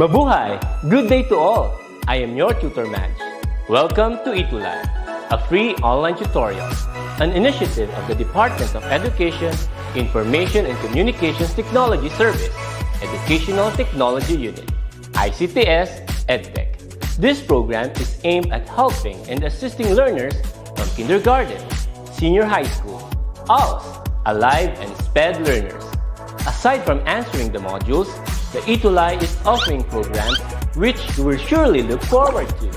Mabuhay! Good day to all! I am your tutor Madge. Welcome to ETUlay, a free online tutorial, an initiative of the Department of Education, Information and Communications Technology Service, Educational Technology Unit, ICTS EdTech. This program is aimed at helping and assisting learners from kindergarten, senior high school, ALS, Alive, and SPED learners. Aside from answering the modules, the ETUlay is offering programs which you will surely look forward to.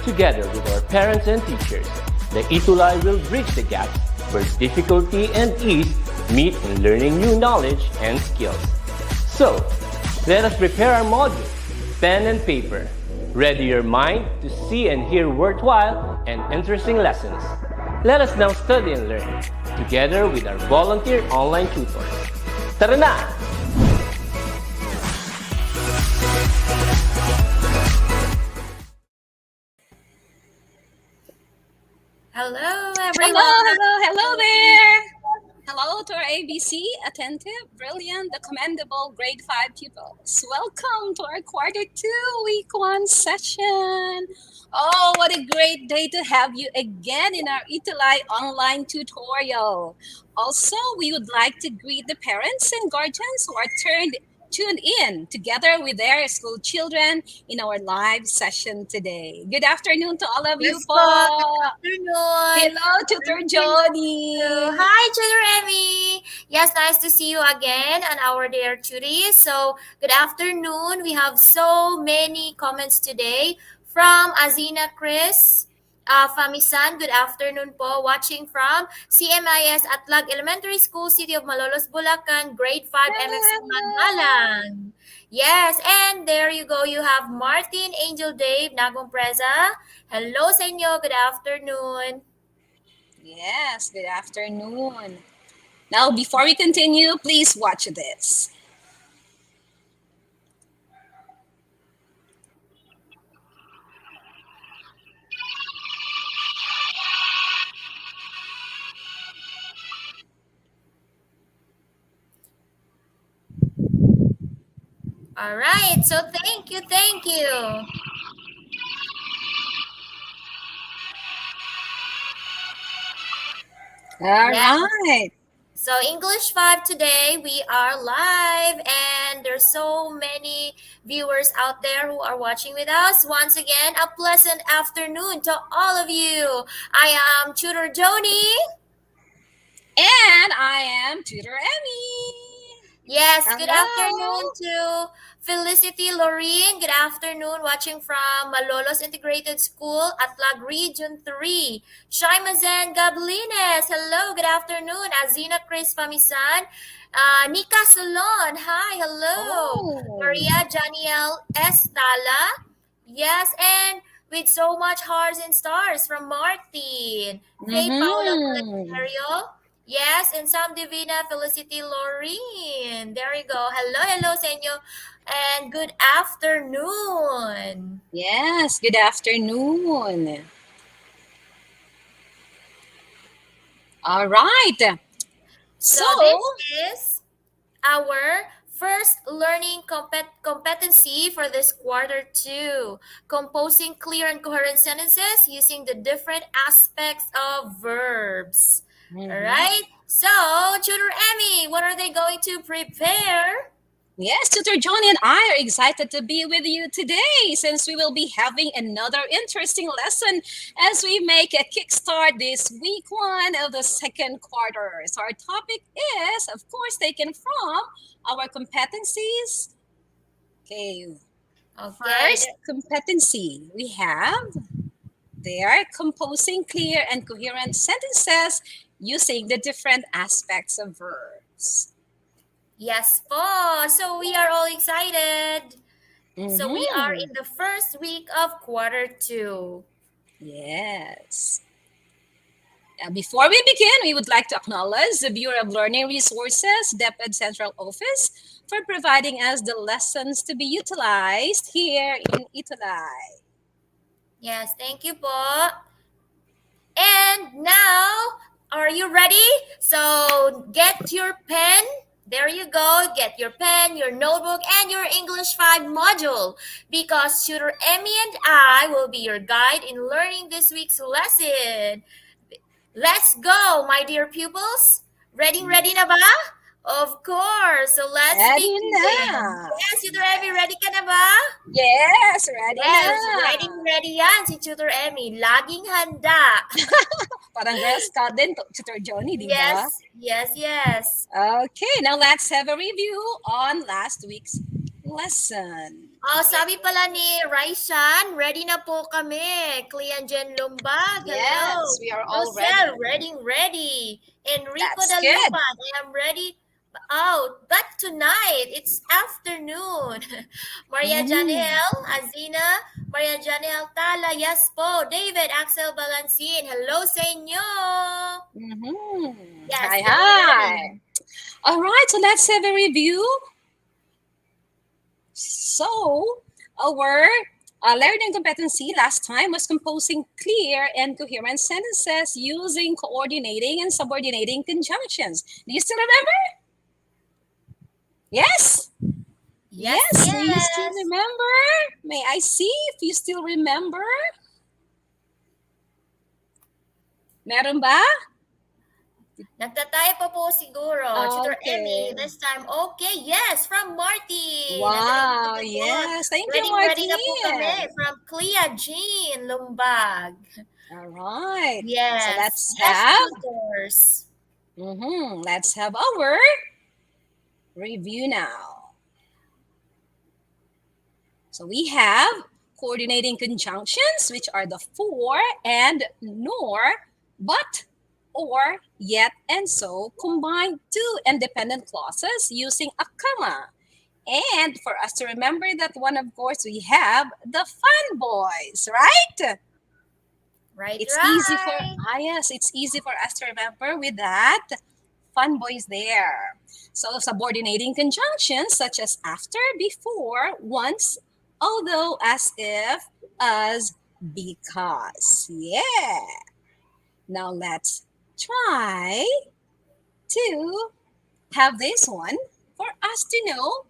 Together with our parents and teachers, the ETUlay will bridge the gaps where difficulty and ease meet in learning new knowledge and skills. So, let us prepare our modules, pen and paper. Ready your mind to see and hear worthwhile and interesting lessons. Let us now study and learn, together with our volunteer online tutors. Tara na! Hello, everyone. Hello there. Hello to our ABC, attentive, brilliant, the commendable grade 5 pupils. Welcome to our quarter 2, week 1 session. Oh, what a great day to have you again in our ETUlay online tutorial. Also, we would like to greet the parents and guardians who are tuned in together with their school children in our live session today. Good afternoon to all of you po. Good afternoon. Hello, Tutor Jody. Hi, Tutor Emmy. Yes, nice to see you again on our dear tutories. So, good afternoon. We have so many comments today from Azina Chris. Famisan, good afternoon po. Watching from CMIS Atlag Elementary School, City of Malolos, Bulacan, grade 5 MFC Mangalang. Yes, and there you go. You have Martin Angel Dave Nagong Preza. Hello sa inyo. Good afternoon. Yes, good afternoon. Now, before we continue, please watch this. All right. So thank you. All Yes. right. So English 5 today, we are live and there's so many viewers out there who are watching with us. Once again, a pleasant afternoon to all of you. I am Tutor Joni. And I am Tutor Emmy. Yes, Hello. good afternoon to Felicity Lorraine. Good afternoon, watching from Malolos Integrated School, Atlag Region 3. Shaimazen Gablines. Hello, good afternoon. Azina Chris Pamisan. Nika Solon. Hi, hello. Oh. Maria Janiel Estala. Yes, and with so much hearts and stars from Martin. Faye Paula Valerio. Yes, and Sam Divina Felicity Lorraine. There you go. Hello sa inyo. And good afternoon. Yes, good afternoon. All right. So this is our first learning competency for this quarter 2. Composing clear and coherent sentences using the different aspects of verbs. All right. So, Tutor Emmy, what are they going to prepare? Yes, Tutor Johnny and I are excited to be with you today since we will be having another interesting lesson as we make a kickstart this week 1 of the second quarter. So our topic is, of course, taken from our competencies. Okay. First competency we have there, composing clear and coherent sentences using the different aspects of verbs. Yes po. So we are all excited. So we are in the first week of quarter 2. Yes. Now, before we begin, we would like to acknowledge the Bureau of Learning Resources, DepEd Central Office, for providing us the lessons to be utilized here in ETUlay. Yes, thank you po. And now, are you ready? So get your pen, There you go. Get your pen, your notebook, and your English 5 module because Tutor Emmy and I will be your guide in learning this week's lesson. Let's go, my dear pupils. Ready na ba? Of course. So let's Ready begin. na. Yes, Tutor Emmy, ready ka na ba? Yes, ready na. Yes, ready yan si Tutor Emmy. Laging handa. Parang Girl Scout din, Tutor Johnny, di ba? Yes. Okay, now let's have a review on last week's lesson. Oh, sabi pala ni Raishan, ready na po kami. Clean Jen Lumbag, hello. Yes, we are all Rosel, ready. ready. Enrico That's good. Dalupan, I am ready. Oh, but tonight, it's afternoon. Maria Janel, Azina, Maria Janel Tala, yes po. David, Axel Balansin, hello sa inyo. Yes, Hi, good hi. morning. All right, so let's have a review. So, our learning competency last time was composing clear and coherent sentences using coordinating and subordinating conjunctions. Do you still remember? Yes? Yes. Do you still remember? May I see if you still remember? Meron ba? Nagtatay pa po siguro. Tutor Okay. Emmy, this time, okay, yes, from Marty. Wow, yes. Thank you, Ready na po Martin. kami from Clea Jean Lumbag. All right. Yes. So let's Yes, have tutors. let's have our review now. So we have coordinating conjunctions, which are the for and nor, but, or, yet, and so combined two independent clauses using a comma. And for us to remember that one, of course, we have the fun boys, right? It's easy for it's easy for us to remember with that fun boys there. So subordinating conjunctions such as after, before, once, although, as if, as, because. Yeah. Now let's try to have this one for us to know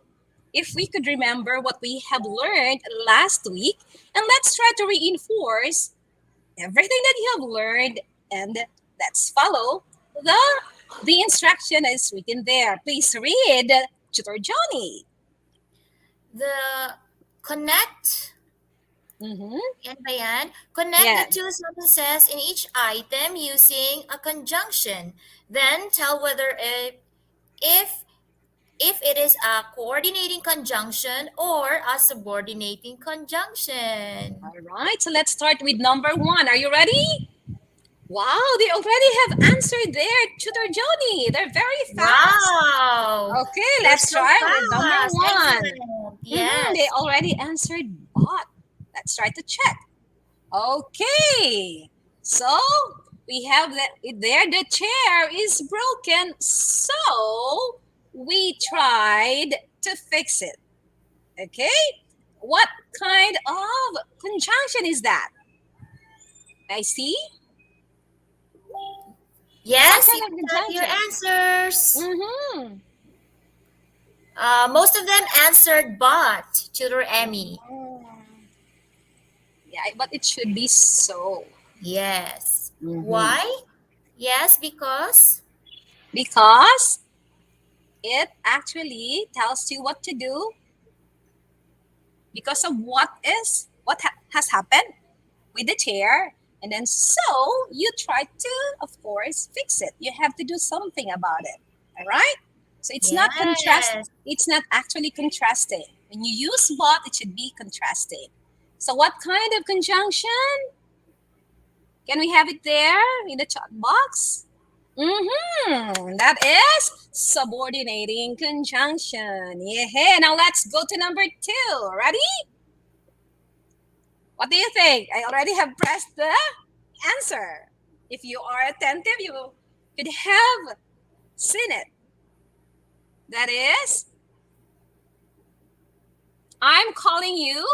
if we could remember what we have learned last week. And let's try to reinforce everything that you have learned, and let's follow the instruction is written there. Please read, Tutor Johnny. The connect. Yan ba yan? Connect Yeah. the two sentences in each item using a conjunction. Then tell whether if it is a coordinating conjunction or a subordinating conjunction. All right, so let's start with number 1. Are you ready? Wow, they already have answered there, Tutor Johnny. They're very fast. Wow. Okay, let's so try with number fast. 1. Excellent. Yes. They already answered but. Let's try to check. Okay, so we have that there. The chair is broken, so we tried to fix it. Okay, what kind of conjunction is that? I see. Yes, What you kind of can have your conjunction? answers. Most of them answered but, Tutor Emmy. Yeah, but it should be so. Yes. Why? Yes, because it actually tells you what to do because of what has happened with the chair, and then so you try to, of course, fix it. You have to do something about it. All right, so it's not it's not actually contrasting. When you use but, it should be contrasting. So what kind of conjunction? Can we have it there in the chat box? That is subordinating conjunction. Yeah. Now let's go to number 2. Ready? What do you think? I already have pressed the answer. If you are attentive, you could have seen it. That is, I'm calling you.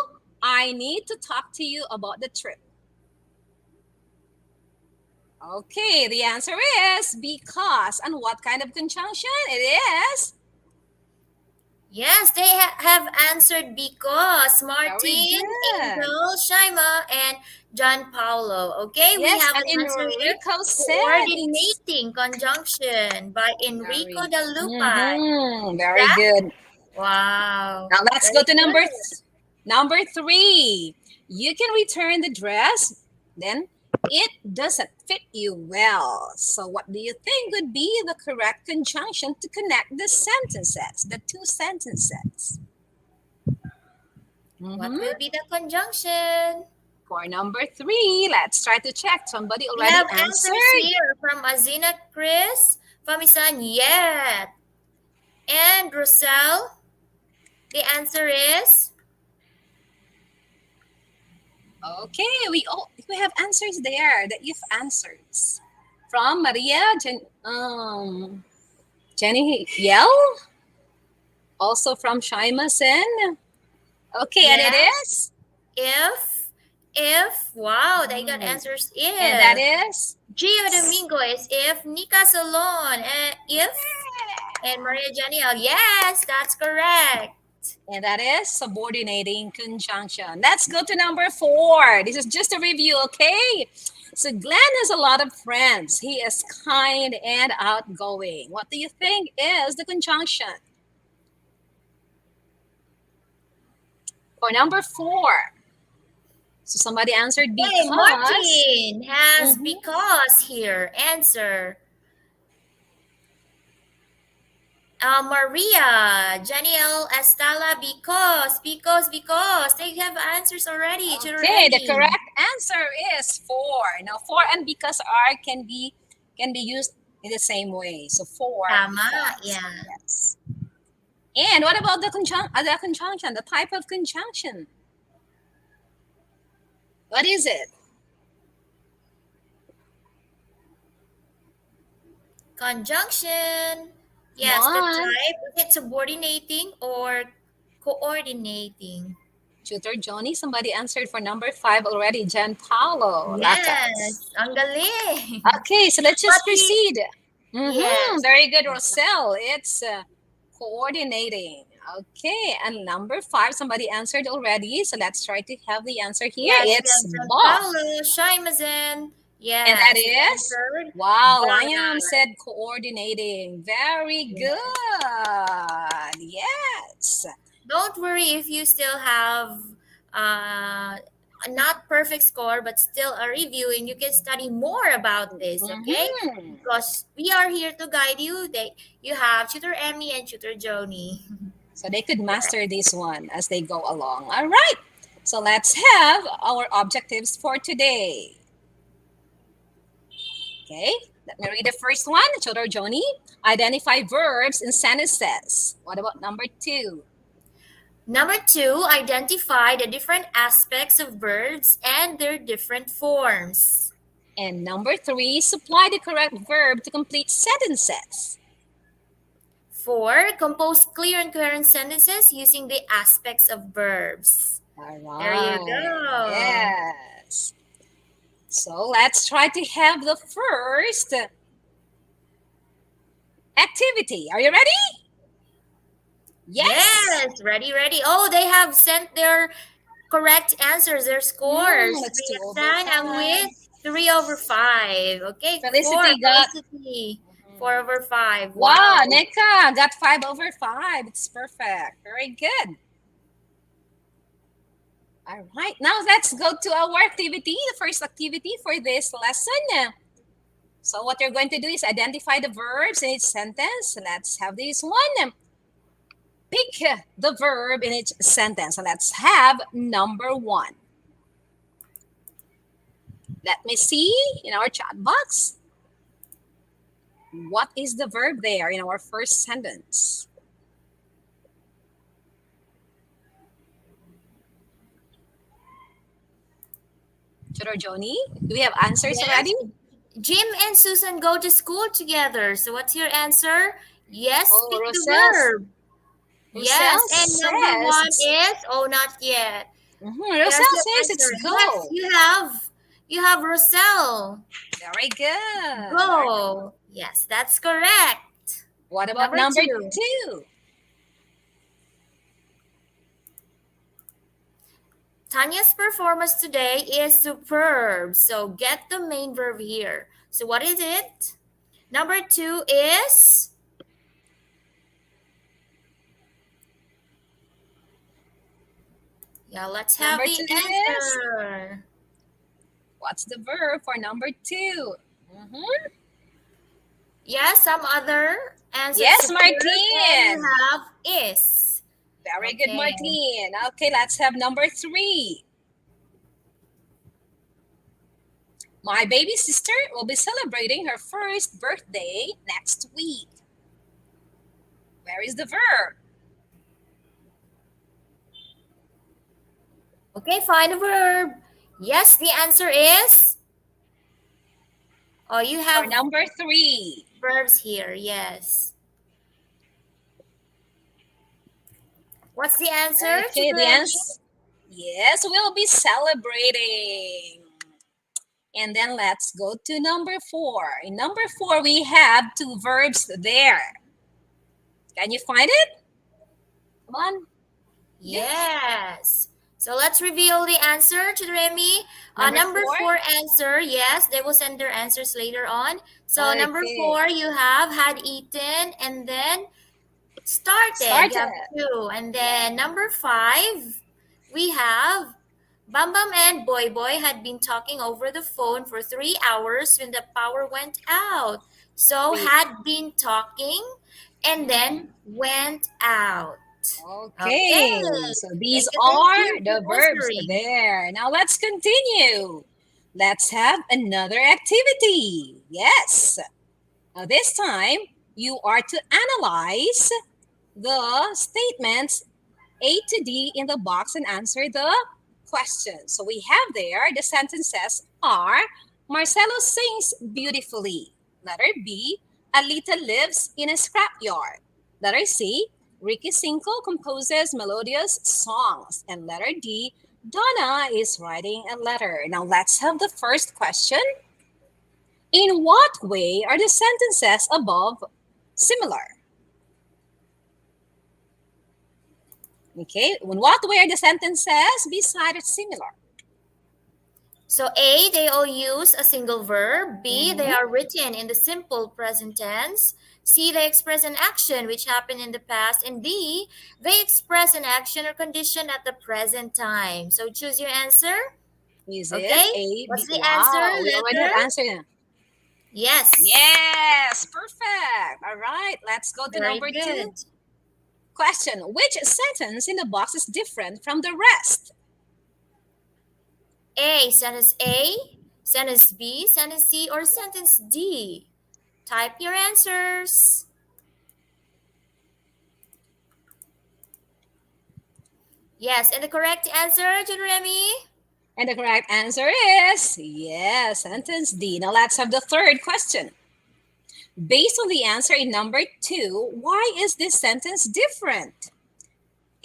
I need to talk to you about the trip. Okay, the answer is because. And what kind of conjunction? It is Yes, they have answered because Very Martin, good. Angel, Shaima, and John Paulo. Okay, we Yes, have and an answer here. Enrico said it's Coordinating conjunction by Enrico very, de Lupa. very That? good. Wow. Now let's go Very to good. number three. You can return the dress, then it doesn't fit you well. So what do you think would be the correct conjunction to connect the sentences, the two sentences? What Mhm. will be the conjunction? For number three, let's try to check. Somebody We already have answers answered. here from Azina Chris, Famisan Yet, and Rosel. The answer is Okay, we have answers there. The if answers from Maria Jenny Yell, also from Shaima Sen. Okay, and it yes. is, If, wow, they got Mm, answers and that if. is, Gio Domingo is if. Nika Solon, if. And Maria Janiel, yes, that's correct. and that is subordinating conjunction. Let's go to number four. This is just a review, okay? So Glenn has a lot of friends. He is kind and outgoing. What do you think is the conjunction? For number four. So somebody answered Hey, because. Martin has Mhm. because here. Answer. Maria, Janiel, Estala, because. They have answers already. Tutor Okay, the Emmy. correct answer is four. Now, for and because are can be used in the same way. So for Tama, because. yeah. Yes. And what about the conjunction, the type of conjunction? What is it? Conjunction. Come Yes, the on. type. Is it subordinating or coordinating? Tutor Johnny, somebody answered for number five already. Gianpaolo Latas. Yes, ang galing. Okay, so let's But just proceed. yes. Very good, Rosel. It's coordinating. Okay, and number five, somebody answered already. So let's try to have the answer here. Yes, we It's have both. Giancarlo, Shaimazen. And that Yes, they is, answered wow, Liam but said coordinating. Very good. Yes. don't worry if you still have uh, a not perfect score, but still a review, and you can study more about this, okay? Mhm. Because we are here to guide you. You have Tutor Emmy and Tutor Joni. So they could master this one as they go along. All right. So let's have our objectives for today. Okay, let me read the first one. Chodor Joni, identify verbs in sentences. What about number two? Number two, identify the different aspects of verbs and their different forms. And number three, supply the correct verb to complete sentences. Four, compose clear and coherent sentences using the aspects of verbs. All There you right. go. Yes. So let's try to have the first activity. Are you ready? Yes. Yes, ready, ready. Oh, they have sent their correct answers, their scores. That's 2/5. Riasan, I'm with 3/5. Okay, four, Felicity got. Felicity. 4/5. Wow, Wow. Neka got 5/5. It's perfect. Very good. All right, now let's go to our activity, the first activity for this lesson. So what you're going to do is identify the verbs in each sentence. Let's have this one. Pick the verb in each sentence. So let's have number one. Let me see in our chat box. What is the verb there in our first sentence? Choro Joni, do we have answers Yes. already? Jim and Susan go to school together. So what's your answer? Yes, Oh, pick the Roselle verb. Yes, and number says one it's. is oh, not yet. There's Roselle your says it's answer. Yes, go. you have Roselle. Very good. Go. Yes, that's correct. What about Number number two. two? Tanya's performance today is superb. So get the main verb here. So what is it? Number 2 is, yeah, let's have Number the 2 is, answer. what's the verb for number 2? Mhm. Yeah, some other answers Yes, superb, and you Martine. have is. Very good, Okay. Martine. Okay, let's have number 3. My baby sister will be celebrating her first birthday next week. Where is the verb? Okay, find a verb. Yes, the answer is, oh, you For have number 3. verbs here. Yes. What's the answer, Okay, the Chidremi? answer. Yes, we'll be celebrating. And then let's go to number 4. In number 4, we have 2 verbs there. Can you find it? Come on. Yes. So let's reveal the answer, Chidremi. Number Number 4. 4 answer, yes, they will send their answers later on. So number Okay. 4, you have had eaten and then started. You Started. have 2. And then number 5, we have Bam Bam and Boy Boy had been talking over the phone for 3 hours when the power went out. So We. had been talking and then went out. Okay. Okay. So Thank these you, thank are you the for verbs answering. there. Now let's continue. Let's have another activity. Yes. Now this time you are to analyze the statements A to D in the box and answer the question. So we have there the sentences are Marcelo sings beautifully. Letter B, Alita lives in a scrapyard. Letter C, Ricky Cinco composes melodious songs. And letter D, Donna is writing a letter. Now let's have the first question. In what way are the sentences above similar? Okay, in what way are the sentences beside similar? So A, they all use a single verb. B, they Mhm. are written in the simple present tense. C, they express an action which happened in the past. And D, they express an action or condition at the present time. So choose your answer. Is it Okay. A, What's B? the answer? Wow, we already have Letter? answer. Yes. Yes, perfect. All right, let's go to Very number 2. good. Question. Which sentence in the box is different from the rest? A, sentence B, sentence C, or sentence D. Type your answers. Yes, and the correct answer, Jeremy? And the correct answer is yes, sentence D. Now let's have the third question. Based on the answer in number 2, why is this sentence different?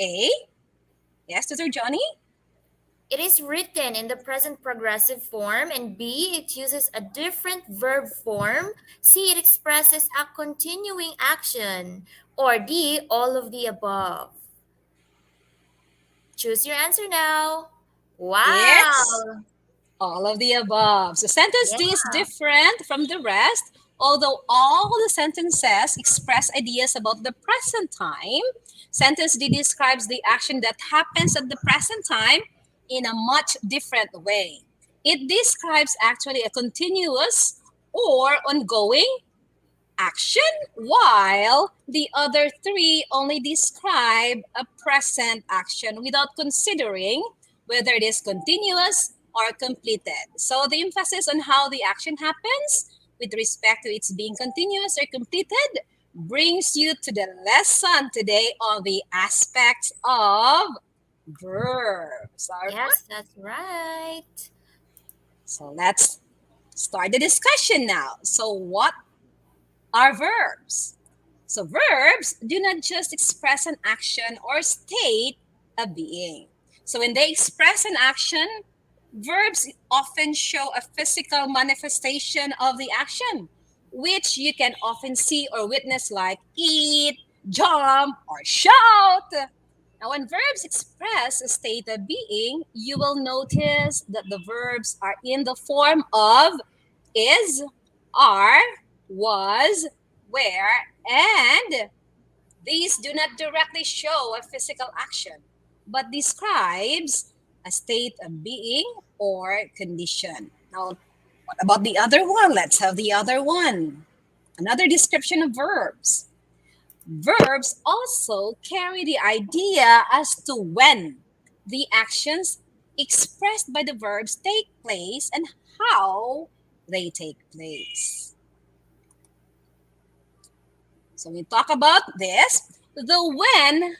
A. Yes, Tutor Johnny? It is written in the present progressive form, and B, it uses a different verb form. C, it expresses a continuing action. Or D, all of the above. Choose your answer now. It's Wow. all of the above. So sentence Yeah. D is different from the rest, although all the sentences express ideas about the present time. Sentence D describes the action that happens at the present time in a much different way. It describes actually a continuous or ongoing action, while the other 3 only describe a present action without considering whether it is continuous or completed. So the emphasis on how the action happens with respect to its being continuous or completed brings you to the lesson today on the aspects of verbs. All right? Yes, that's right. So let's start the discussion now. So what are verbs? So verbs do not just express an action or state a being. So when they express an action, verbs often show a physical manifestation of the action, which you can often see or witness like eat, jump, or shout. Now, when verbs express a state of being, you will notice that the verbs are in the form of is, are, was, where, and these do not directly show a physical action, but describes a state of being or condition. Now, what about the other one? Let's have the other one. Another description of verbs. Verbs also carry the idea as to when the actions expressed by the verbs take place and how they take place. So we talk about this. The when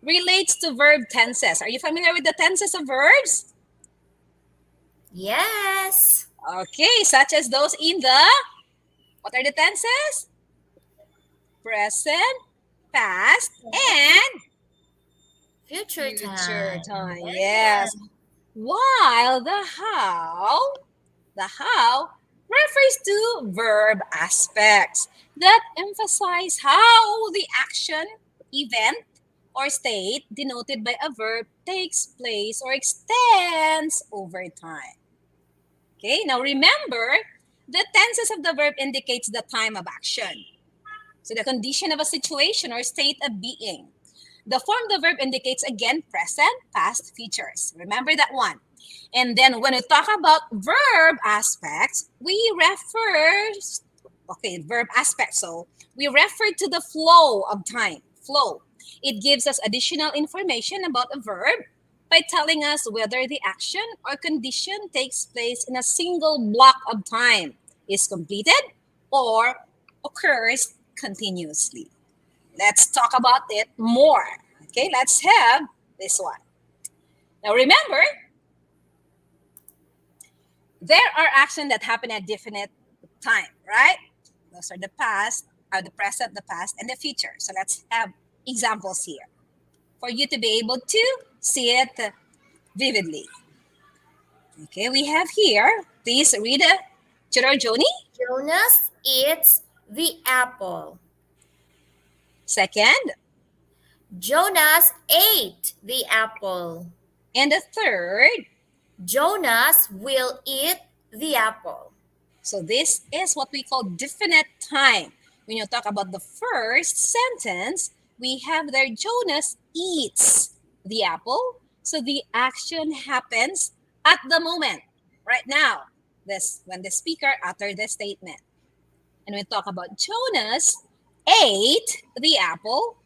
relates to verb tenses. Are you familiar with the tenses of verbs? Yes. Okay, such as those in what are the tenses? Present, past, and Future future time. time. Yeah. Yes. While the how refers to verb aspects that emphasize how the action, event, or state denoted by a verb takes place or extends over time. Okay, now remember, the tenses of the verb indicates the time of action. So the condition of a situation or state of being. The form of the verb indicates again present, past, futures. Remember that one. And then when we talk about verb aspects, verb aspects. So we refer to the flow of time. Flow. It gives us additional information about a verb by telling us whether the action or condition takes place in a single block of time, is completed, or occurs continuously. Let's talk about it more. Okay, let's have this one. Now remember, there are actions that happen at definite time, right? Those are the past, the present, the past, and the future. So let's have examples here for you to be able to see it vividly. Okay, we have here, please read it. Tutor Joni. Jonas eats the apple. Second, Jonas ate the apple. and the third. Jonas will eat the apple. So this is what we call definite time. When you talk about the first sentence, we have there Jonas eats the apple. So the action happens at the moment, right now. This when the speaker uttered the statement. And we talk about Jonas ate the apple.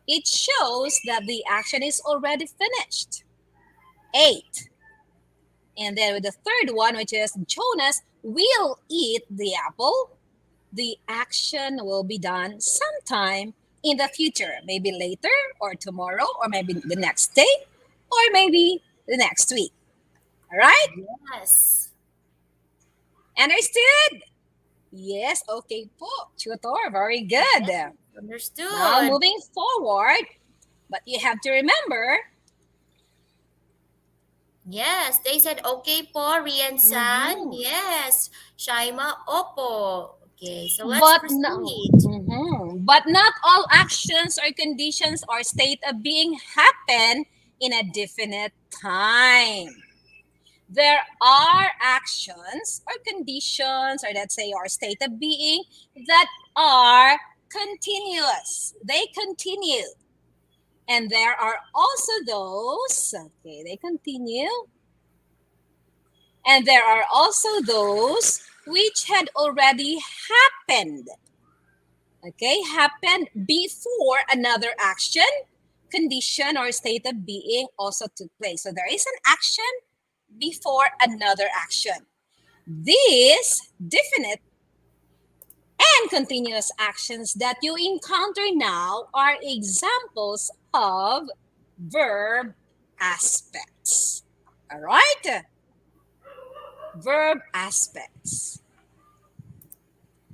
It shows that the action is already finished. Ate. And then with the third one, which is Jonas will eat the apple, the action will be done sometime in the future, maybe later or tomorrow or maybe the next day or maybe the next week. All right? Yes. Understood? Yes, okay po. Tutor, very good. Understood. Now moving forward, but you have to remember. Yes, they said okay po, Rian san. Mhm. Yes. Shaima, opo. Okay, so let's But no, proceed. but not all actions or conditions or state of being happen in a definite time. There are actions or conditions, or let's say, or state of being that are continuous. They continue. And there are also those, okay, they continue. And there are also those which had already happened. Okay, happened before another action, condition, or state of being also took place. So there is an action before another action. These definite and continuous actions that you encounter now are examples of verb aspects. All right? Verb aspects.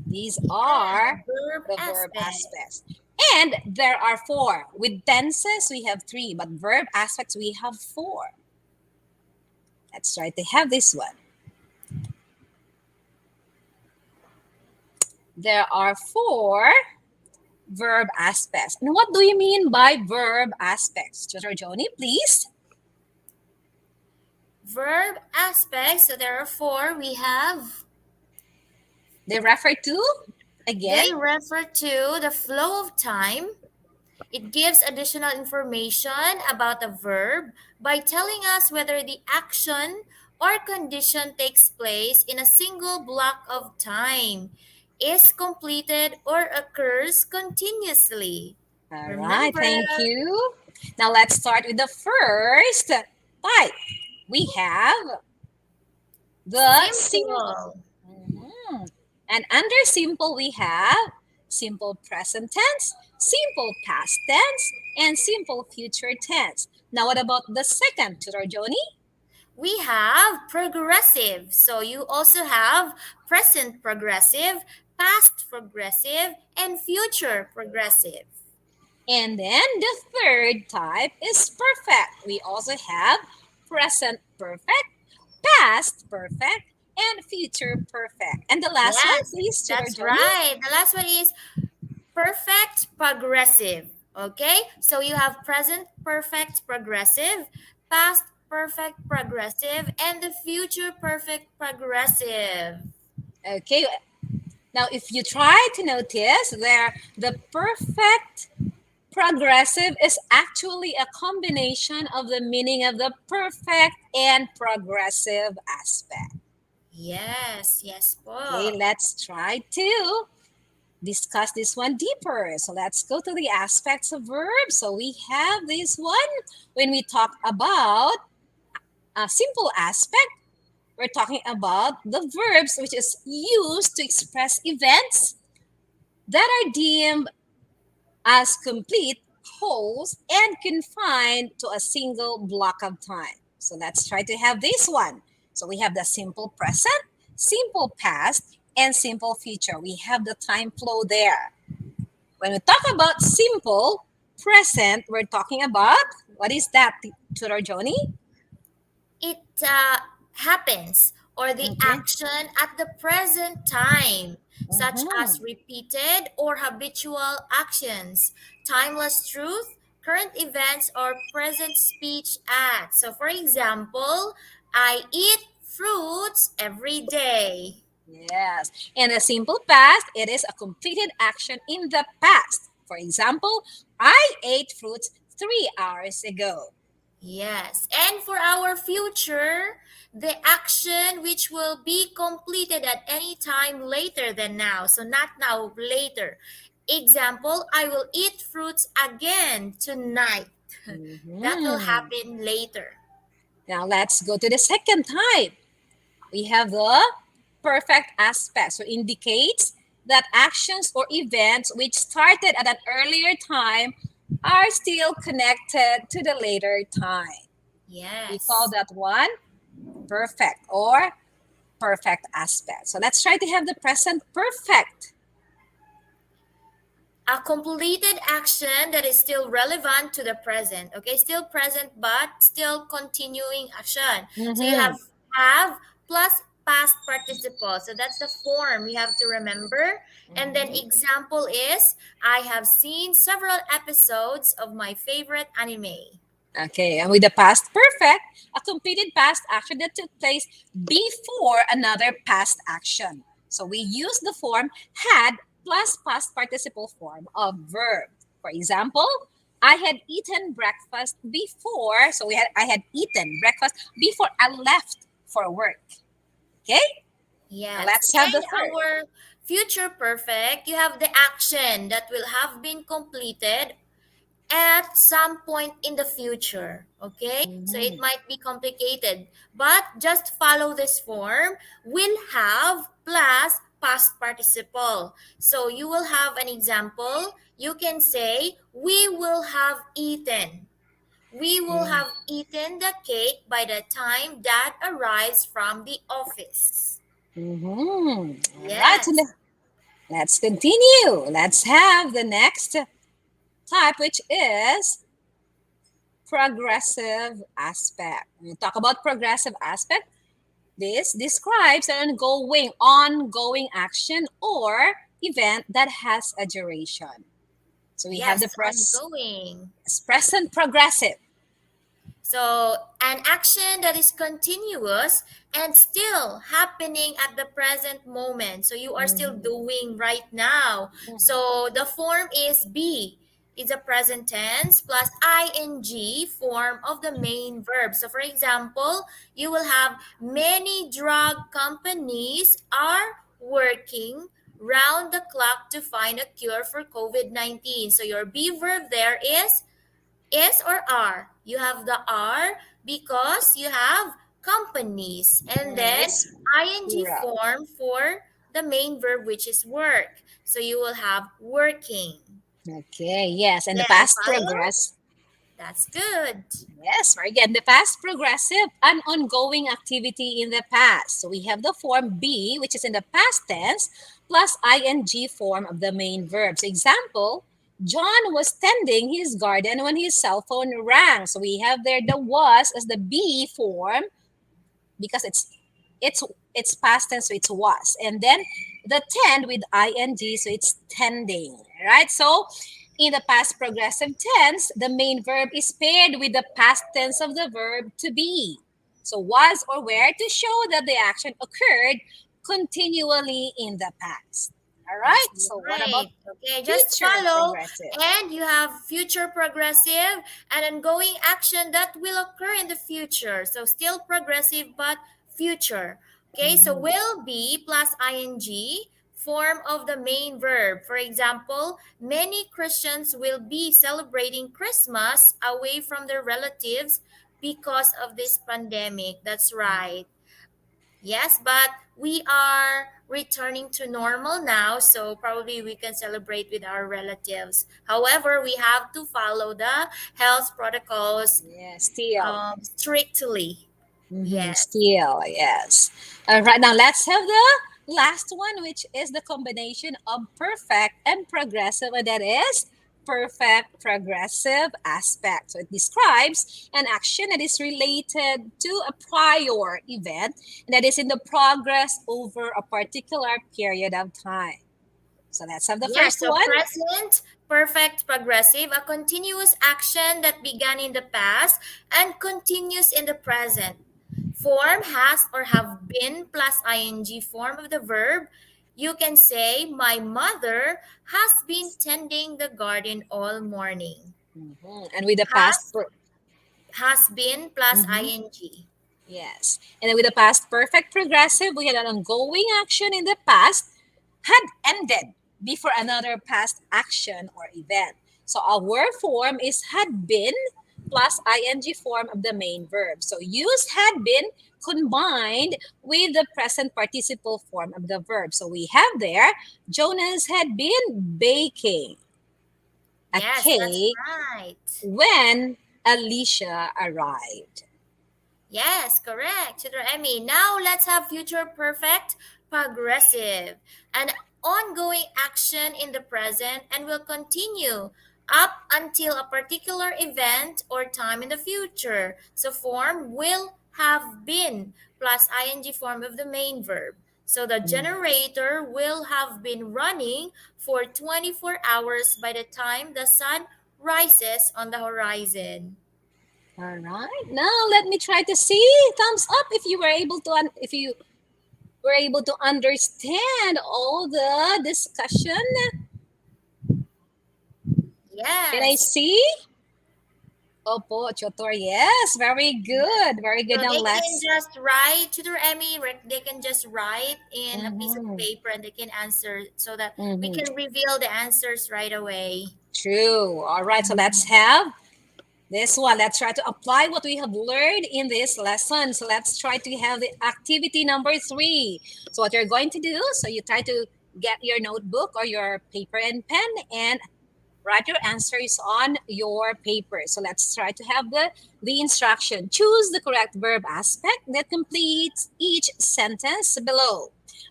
These are Verb the verb aspect. aspects. And there are 4. With tenses, we have 3, but verb aspects, we have 4. Let's try to have this one. There are 4 verb aspects. And what do you mean by verb aspects? Tutor Joni, please. Verb aspects, so there are four. We have, They refer to, again, they refer to the flow of time. It gives additional information about a verb by telling us whether the action or condition takes place in a single block of time, is completed, or occurs continuously. all right, Remember, thank you. Now let's start with the first type. We have the simple. simple. Mhm. And under simple, we have simple present tense, simple past tense, and simple future tense. Now, what about the second, Tutor Joni? We have progressive. So you also have present progressive, past progressive, and future progressive. And then the third type is perfect. We also have present perfect, past perfect, and future perfect. And the last one, Yes, please, Tutor that's Joni. right. The last one is perfect progressive. Okay? So you have present perfect progressive, past perfect progressive, and the future perfect progressive. Okay, now if you try to notice there, the perfect progressive is actually a combination of the meaning of the perfect and progressive aspect. Yes, yes Okay, po. let's try to discuss this one deeper. So let's go to the aspects of verbs. So we have this one when we talk about a simple aspect. We're talking about the verbs which is used to express events that are deemed as complete wholes and confined to a single block of time. So let's try to have this one. So we have the simple present, simple past, and simple future. We have the time flow there. When we talk about simple present, we're talking about what is that, Tutor Joni? It happens, or the Okay. action at the present time, such as Mhm. repeated or habitual actions, timeless truth, current events, or present speech acts. So, for example, I eat fruits every day. Yes. In a simple past, it is a completed action in the past. For example, I ate fruits 3 hours ago. Yes. And for our future, the action which will be completed at any time later than now. So not now, later. Example, I will eat fruits again tonight. That will Mhm. happen later. Now let's go to the second type. We have the perfect aspect. So indicates that actions or events which started at an earlier time are still connected to the later time. We call Yes. that one perfect or perfect aspect. So let's try to have the present perfect. A completed action that is still relevant to the present. Okay, still present but still continuing action. So you Mm-hmm. have plus past participle. So that's the form you have to remember. And then Mm-hmm. example is I have seen several episodes of my favorite anime. Okay, and with the past perfect, a completed past action that took place before another past action. So we use the form had plus past participle form of verb. For example, I had eaten breakfast before, so I had eaten breakfast before I left for work. Okay, now Yes. let's have the And third. our future perfect, you have the action that will have been completed at some point in the future. Okay, so it Mhm. might be complicated, but just follow this form. Will have plus past participle. So you will have an example. You can say we will have eaten, we will Mm. have eaten the cake by the time dad arrives from the office. Mhm. All right, so Yes. let's continue. Let's have the next type, which is progressive aspect. When we talk about progressive aspect, this describes an ongoing action or event that has a duration. So we have the Yes, ongoing. present progressive. So, an action that is continuous and still happening at the present moment. So, you are still Mhm. doing right now. Mhm. So, the form is be. It's a present tense plus ing form of the main verb. So, for example, you will have many drug companies are working round the clock to find a cure for COVID-19. So, your be verb there is or are. You have the are because you have companies. And then It's ing plural. form for the main verb, which is work. So you will have working. Okay, yes. And the Yes, past follow? progress. That's good. Yes, very good. The past progressive, an ongoing activity in the past. So we have the form be, which is in the past tense, plus ing form of the main verbs. Example, John was tending his garden when his cell phone rang. So we have there the was as the be form because it's it's past tense, so it's was, and then the tend with ing, so it's tending, right? So in the past progressive tense, the main verb is paired with the past tense of the verb to be, so was or were, to show that the action occurred continually in the past. All right, That's so what about right. Okay, just future follow. progressive? And you have future progressive and ongoing action that will occur in the future. So still progressive but future. Okay, so Mhm. will be plus ing form of the main verb. For example, many Christians will be celebrating Christmas away from their relatives because of this pandemic. That's right. Yes, but we are returning to normal now, so probably we can celebrate with our relatives. However, we have to follow the health protocols Yeah, still. strictly. Yes. Still, yes. All right, now let's have the last one, which is the combination of perfect and progressive, and that is perfect progressive aspect. So it describes an action that is related to a prior event and that is in the progress over a particular period of time. So let's have the Yeah, first so one. present, perfect, progressive, a continuous action that began in the past and continues in the present. Form has or have been plus ing form of the verb. You can say, my mother has been tending the garden all morning. And with the past. Has has been plus Mhm. ing. Yes. And then with the past perfect progressive, we had an ongoing action in the past had ended before another past action or event. So our form is had been plus ing form of the main verb. So use had been combined with the present participle form of the verb. So we have there Jonas had been baking a Yes, that's cake right. when Alicia arrived. Yes, correct. Tutor Emmy. Now let's have future perfect progressive. An ongoing action in the present and will continue up until a particular event or time in the future. So form will have been plus ing form of the main verb. So the generator will have been running for 24 hours by the time the sun rises on the horizon. All right. Now let me try to see thumbs up if you were able to if you were able to understand all the discussion. Can I Yes. see? Opo, Chotor. Yes, very good. Very good. So Now they can let's. just write to their Emmy, they can just write in a piece of Mm-hmm, paper and they can answer so that we mm-hmm. can reveal the answers right away. True. All right. So let's have this one. Let's try to apply what we have learned in this lesson. So let's try to have the activity number 3. So what you're going to do, so you try to get your notebook or your paper and pen and write your answers on your paper. So let's try to have the instruction. Choose the correct verb aspect that completes each sentence below.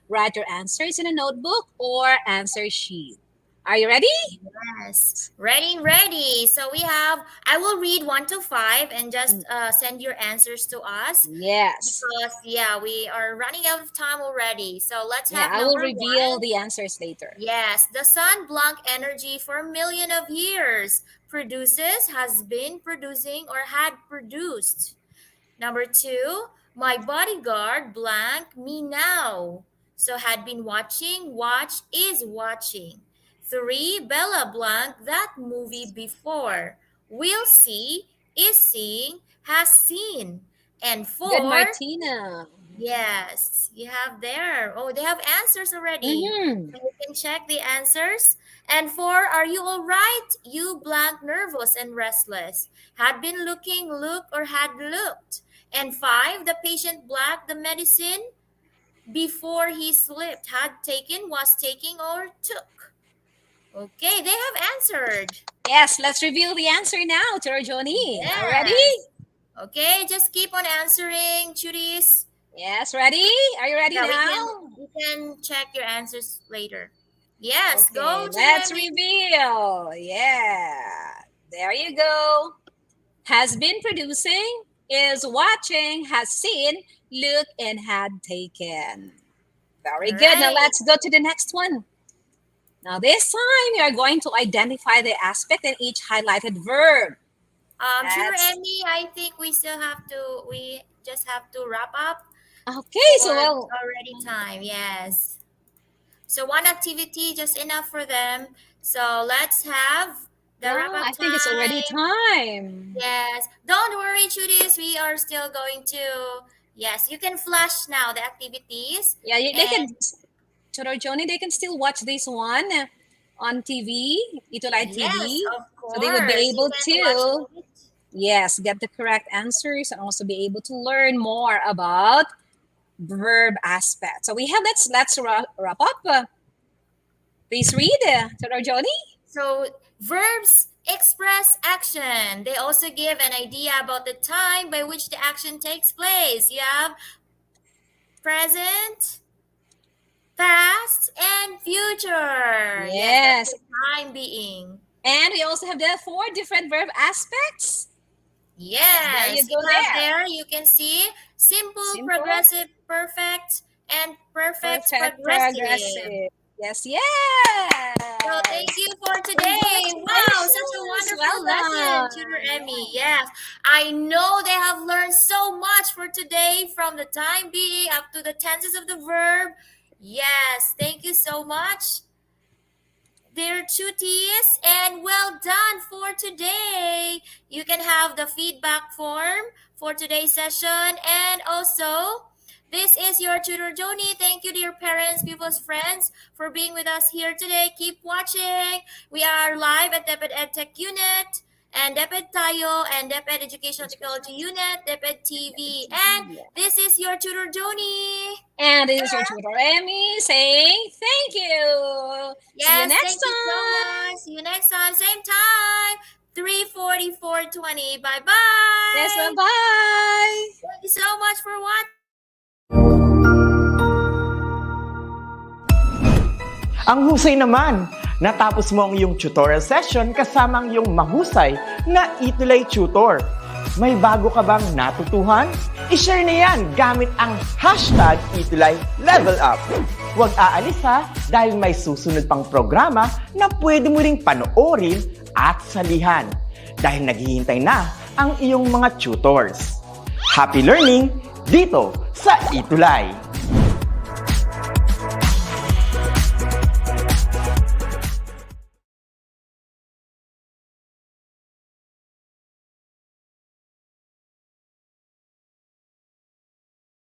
Write your answers in a notebook or answer sheet. Are you ready? Yes. Ready. So I will read 1 to 5 and just send your answers to us Yes. because, yeah, we are running out of time already. So let's Yeah, have I will number reveal 1. the answers later. Yes, the sun blank energy for a million of years. Produces, has been producing, or had produced. Number 2, my bodyguard blank me now. So had been watching, watch is watching. 3, Bella blank that movie before. Will see, is seeing, has seen. And Good, 4, Martina. yes, you have there. Oh, they have answers already. Mm-hmm. So you can check the answers. And 4, are you all right? You blank nervous and restless. Had been looking, look, or had looked. And 5, the patient black the medicine before he slipped. Had taken, was taking, or took. Okay, they have answered. Yes, let's reveal the answer now, Johnny. Are you ready? Yes. Okay, just keep on answering, Churis. Yes, ready? Are you ready Yeah, now? we can check your answers later. Yes, Okay, go to let's Remy. reveal. Yeah, there you go. Has been producing, is watching, has seen, look, and had taken. Very All good. Now right. let's go to the next one. Now this time we are going to identify the aspect in each highlighted verb. Tutor That's Emmy, I think we just have to wrap up okay. for So well, already time. Yes. So one activity just enough for them. So let's have the no, wrap up I think it's already time. time. Yes. Don't worry, Judith. We are still going to. Yes, you can flash now the activities. Yeah, they can. And Choro Johnny, they can still watch this one on TV, ETUlay yes, TV. of So they would be course. You able can watch to, it. yes, get the correct answers and also be able to learn more about verb aspect. So we have, let's wrap up. Please read, Choro Johnny. So verbs express action. They also give an idea about the time by which the action takes place. You have present, past, and future. Yes, that's Yes. the time being. And we also have the 4 different verb aspects. There you Yes, you go have there. there, you can see simple, Simple, progressive, perfect, and perfect perfect, progressive. progressive. Yes, yes. So thank you for today. Wow, such a Congratulations. wonderful Well lesson, done. Tutor Emmy. Yes, I know they have learned so much for today from the time being up to the tenses of the verb. Yes, thank you so much, dear tuties, and well done for today. You can have the feedback form for today's session, and also this is your tutor Joni. Thank you, dear parents, pupils, friends, for being with us here today. Keep watching. We are live at DepEd EdTech Unit and DepEd Tayo and DepEd Educational Technology Unit, DepEd TV. And this is your tutor Joni. And this is your tutor Emmy saying thank you. See you Yes, next thank you so time. much. See you next time, same time. 3:44:20. Bye-bye. Yes, bye-bye. Thank you so much for watching. Ang husay naman! Natapos mo ang iyong tutorial session kasama ang iyong mahusay na ETUlay tutor. May bago ka bang natutuhan? I-share na yan gamit ang hashtag #ETUlayLevelUp. Huwag aalis ha dahil may susunod pang programa na pwede mo ring panoorin at salihan dahil naghihintay na ang iyong mga tutors. Happy learning dito sa ETUlay!